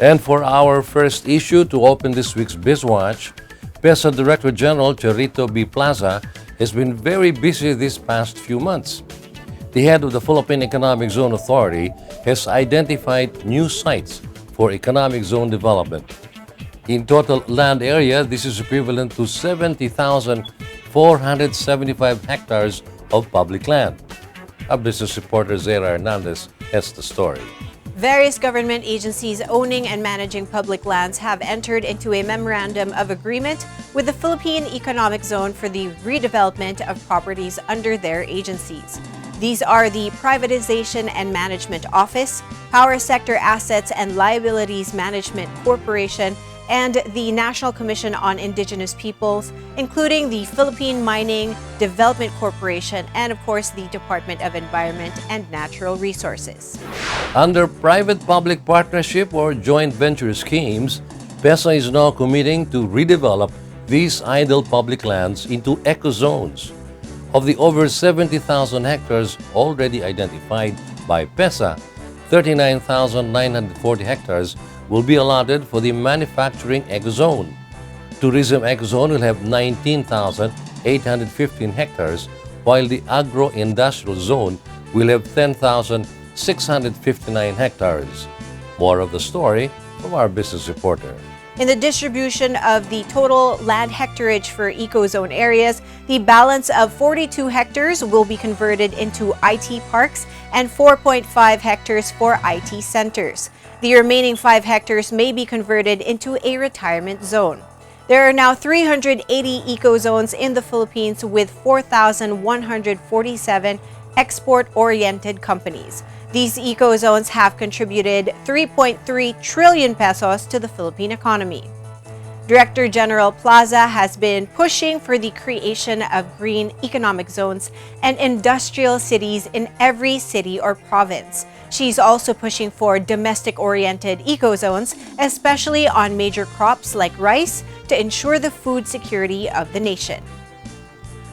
And for our first issue to open this week's Bizwatch, Peza Director General Charito B. Plaza has been very busy these past few months. The head of the Philippine Economic Zone Authority has identified new sites for economic zone development. In total land area, this is equivalent to 70,475 hectares of public land. Our business reporter Zera Hernandez has the story. Various government agencies owning and managing public lands have entered into a Memorandum of Agreement with the Philippine Economic Zone for the redevelopment of properties under their agencies. These are the Privatization and Management Office, Power Sector Assets and Liabilities Management Corporation, and the National Commission on Indigenous Peoples, including the Philippine Mining Development Corporation and, of course, the Department of Environment and Natural Resources. Under private-public partnership or joint venture schemes, Peza is now committing to redevelop these idle public lands into ecozones. Of the over 70,000 hectares already identified by Peza, 39,940 hectares will be allotted for the manufacturing ecozone. Tourism ecozone will have 19,815 hectares, while the agro-industrial zone will have 10,659 hectares. More of the story from our business reporter. In the distribution of the total land hectarage for ecozone areas, the balance of 42 hectares will be converted into IT parks and 4.5 hectares for IT centers. The remaining 5 hectares may be converted into a retirement zone. There are now 380 ecozones in the Philippines with 4,147 export-oriented companies. These ecozones have contributed 3.3 trillion pesos to the Philippine economy. Director General Plaza has been pushing for the creation of green economic zones and industrial cities in every city or province. She's also pushing for domestic-oriented ecozones, especially on major crops like rice, to ensure the food security of the nation.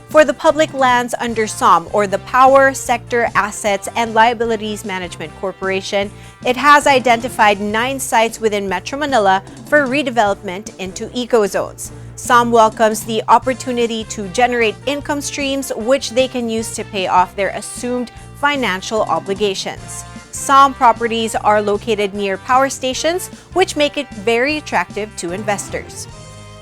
For the public lands under SOM, or the Power Sector Assets and Liabilities Management Corporation, it has identified 9 sites within Metro Manila for redevelopment into ecozones. SOM welcomes the opportunity to generate income streams which they can use to pay off their assumed financial obligations. SOM properties are located near power stations, which make it very attractive to investors.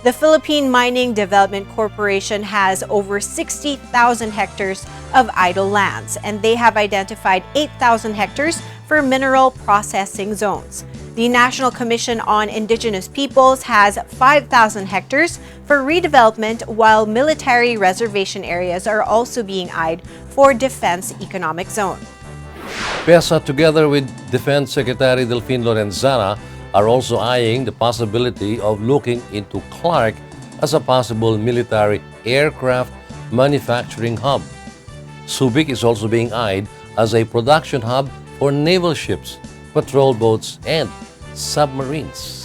The Philippine Mining Development Corporation has over 60,000 hectares of idle lands, and they have identified 8,000 hectares for mineral processing zones. The National Commission on Indigenous Peoples has 5,000 hectares for redevelopment, while military reservation areas are also being eyed for Defense Economic Zone. Peza, together with Defense Secretary Delfin Lorenzana, are also eyeing the possibility of looking into Clark as a possible military aircraft manufacturing hub. Subic is also being eyed as a production hub for naval ships, patrol boats, and submarines.